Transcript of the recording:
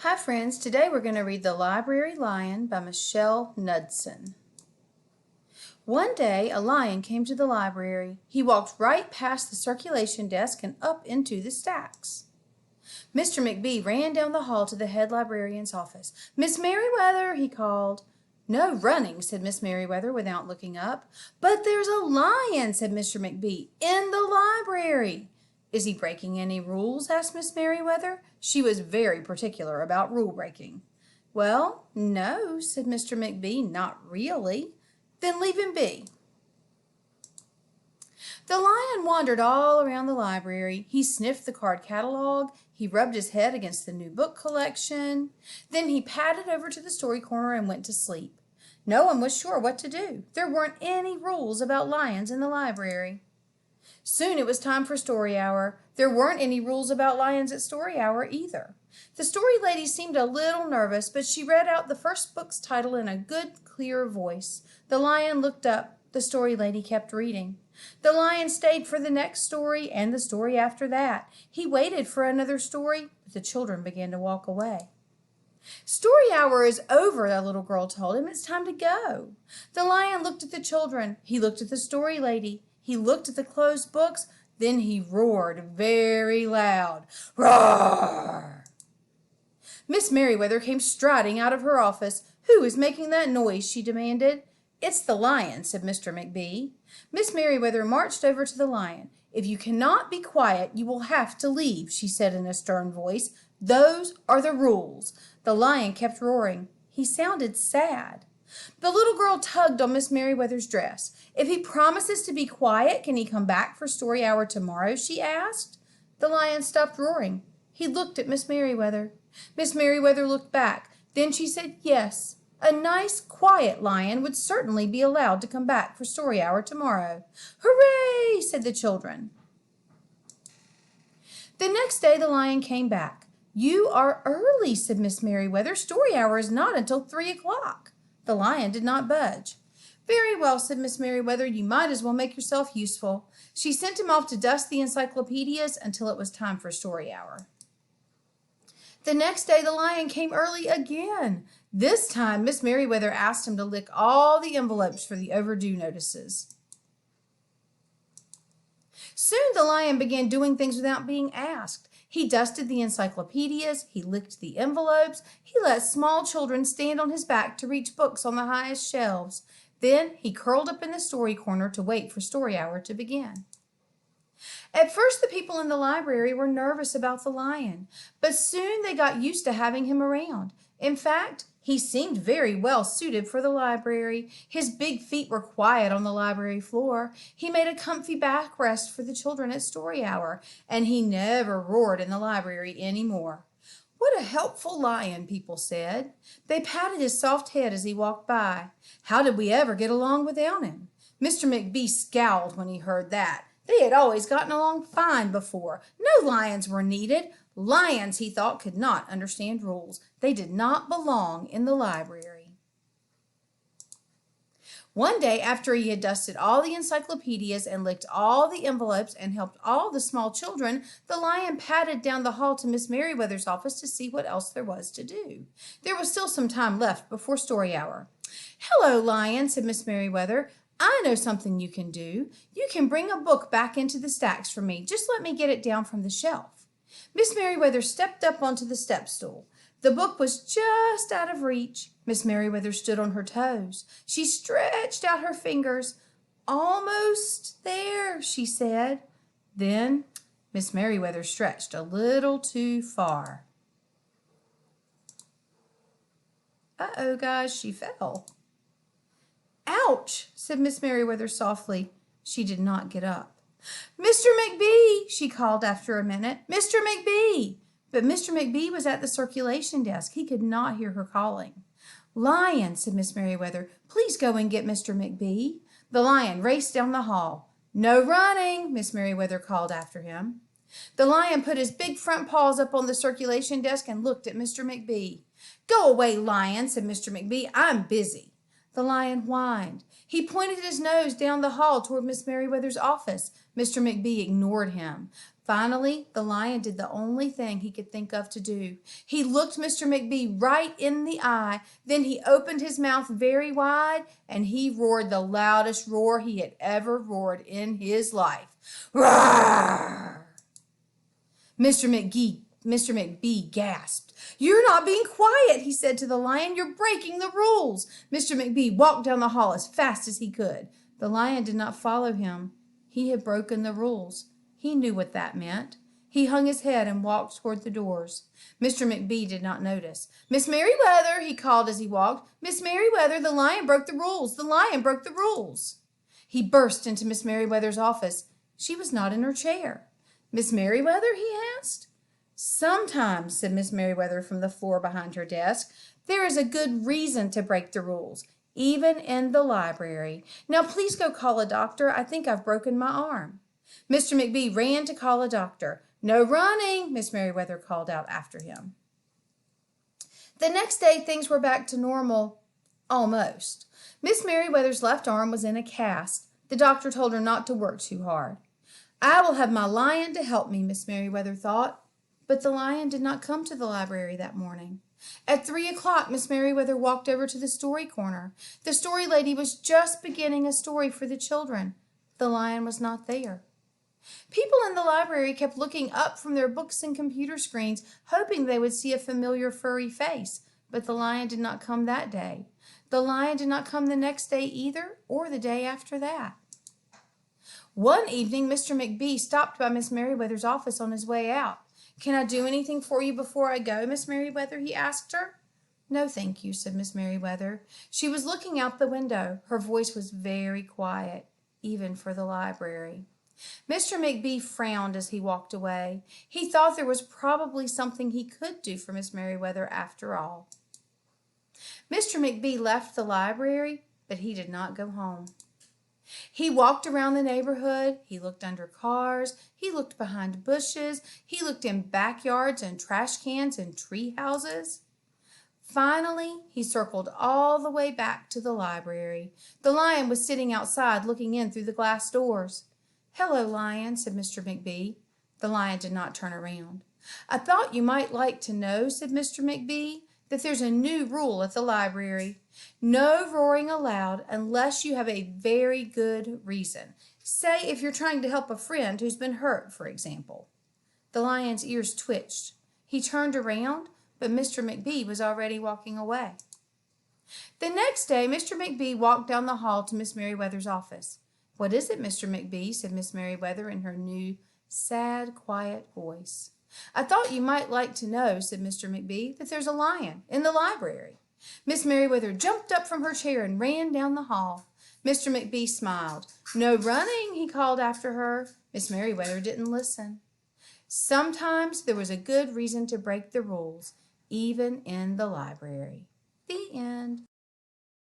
Hi friends, today we're going to read The Library Lion by Michelle Knudsen. One day a lion came to the library. He walked right past the circulation desk and up into the stacks. Mr. McBee ran down the hall to the head librarian's office. "Miss Merriweather," he called. "No running," said Miss Merriweather without looking up. "But there's a lion," said Mr. McBee, "in the library." "Is he breaking any rules?" asked Miss Merriweather. She was very particular about rule breaking. "Well, no," said Mr. McBee, "not really." "Then leave him be." The lion wandered all around the library. He sniffed the card catalog. He rubbed his head against the new book collection. Then he padded over to the story corner and went to sleep. No one was sure what to do. There weren't any rules about lions in the library. Soon it was time for story hour. There weren't any rules about lions at story hour either. The story lady seemed a little nervous, but she read out the first book's title in a good, clear voice. The lion looked up. The story lady kept reading. The lion stayed for the next story and the story after that. He waited for another story, but the children began to walk away. "Story hour is over," the little girl told him. "It's time to go." The lion looked at the children. He looked at the story lady. He looked at the closed books. Then he roared very loud. "Roar!" Miss Merriweather came striding out of her office. "Who is making that noise?" she demanded. "It's the lion," said Mr. McBee. Miss Merriweather marched over to the lion. "If you cannot be quiet, you will have to leave," she said in a stern voice. "Those are the rules." The lion kept roaring. He sounded sad. The little girl tugged on Miss Merriweather's dress. "If he promises to be quiet, can he come back for story hour tomorrow?" she asked. The lion stopped roaring. He looked at Miss Merriweather. Miss Merriweather looked back. Then she said yes. A nice, quiet lion would certainly be allowed to come back for story hour tomorrow. "Hooray!" said the children. The next day the lion came back. "You are early," said Miss Merriweather. "Story hour is not until 3 o'clock." The lion did not budge. "Very well," said Miss Merriweather. "You might as well make yourself useful." She sent him off to dust the encyclopedias until it was time for story hour. The next day the lion came early again. This time Miss Merriweather asked him to lick all the envelopes for the overdue notices. Soon the lion began doing things without being asked. He dusted the encyclopedias, he licked the envelopes, he let small children stand on his back to reach books on the highest shelves. Then he curled up in the story corner to wait for story hour to begin. At first the people in the library were nervous about the lion, but soon they got used to having him around. In fact, he seemed very well suited for the library. His big feet were quiet on the library floor. He made a comfy backrest for the children at story hour, and he never roared in the library anymore. "What a helpful lion," people said. They patted his soft head as he walked by. How did we ever get along without him? Mr. McBee scowled when he heard that. They had always gotten along fine before. No lions were needed. Lions, he thought, could not understand rules. They did not belong in the library. One day, after he had dusted all the encyclopedias and licked all the envelopes and helped all the small children, the lion padded down the hall to Miss Merriweather's office to see what else there was to do. There was still some time left before story hour. "Hello, lion," said Miss Merriweather. "I know something you can do. You can bring a book back into the stacks for me. Just let me get it down from the shelf." Miss Merriweather stepped up onto the step stool. The book was just out of reach. Miss Merriweather stood on her toes. She stretched out her fingers. "Almost there," she said. Then Miss Merriweather stretched a little too far. Uh-oh, guys, she fell. "Ouch," said Miss Merriweather softly. She did not get up. "Mr. McBee," she called after a minute. "Mr. McBee." But Mr. McBee was at the circulation desk. He could not hear her calling. "Lion," said Miss Merriweather, "please go and get Mr. McBee." The lion raced down the hall. "No running," Miss Merriweather called after him. The lion put his big front paws up on the circulation desk and looked at Mr. McBee. "Go away, lion," said Mr. McBee. "I'm busy." The lion whined. He pointed his nose down the hall toward Miss Merriweather's office. Mr. McBee ignored him. Finally, the lion did the only thing he could think of to do. He looked Mr. McBee right in the eye. Then he opened his mouth very wide, and he roared the loudest roar he had ever roared in his life. Roar! Mr. McBee gasped. "You're not being quiet," he said to the lion. "You're breaking the rules." Mr. McBee walked down the hall as fast as he could. The lion did not follow him. He had broken the rules. He knew what that meant. He hung his head and walked toward the doors. Mr. McBee did not notice. "Miss Merriweather," he called as he walked. "Miss Merriweather, the lion broke the rules. The lion broke the rules." He burst into Miss Merriweather's office. She was not in her chair. "Miss Merriweather?" he asked. "Sometimes," said Miss Merriweather from the floor behind her desk, "there is a good reason to break the rules, even in the library. Now please go call a doctor. I think I've broken my arm." Mr. McBee ran to call a doctor. "No running," Miss Merriweather called out after him. The next day things were back to normal, almost. Miss Merriweather's left arm was in a cast. The doctor told her not to work too hard. "I will have my lion to help me," Miss Merriweather thought. But the lion did not come to the library that morning. At 3 o'clock, Miss Merriweather walked over to the story corner. The story lady was just beginning a story for the children. The lion was not there. People in the library kept looking up from their books and computer screens, hoping they would see a familiar furry face, but the lion did not come that day. The lion did not come the next day either, or the day after that. One evening, Mr. McBee stopped by Miss Merriweather's office on his way out. "Can I do anything for you before I go, Miss Merriweather?" he asked her. "No, thank you," said Miss Merriweather. She was looking out the window. Her voice was very quiet, even for the library. Mr. McBee frowned as he walked away. He thought there was probably something he could do for Miss Merriweather after all. Mr. McBee left the library, but he did not go home. He walked around the neighborhood. He looked under cars. He looked behind bushes. He looked in backyards and trash cans and tree houses. Finally, he circled all the way back to the library. The lion was sitting outside looking in through the glass doors. "Hello, lion," said Mr. McBee. The lion did not turn around. "I thought you might like to know," said Mr. McBee, "that there's a new rule at the library. No roaring allowed unless you have a very good reason. Say if you're trying to help a friend who's been hurt, for example." The lion's ears twitched. He turned around, but Mr. McBee was already walking away. The next day, Mr. McBee walked down the hall to Miss Merriweather's office. "What is it, Mr. McBee?" said Miss Merriweather in her new, sad, quiet voice. "I thought you might like to know," said Mr. McBee, "that there's a lion in the library." Miss Merriweather jumped up from her chair and ran down the hall. Mr. McBee smiled. "No running," he called after her. Miss Merriweather didn't listen. Sometimes there was a good reason to break the rules, even in the library. The end.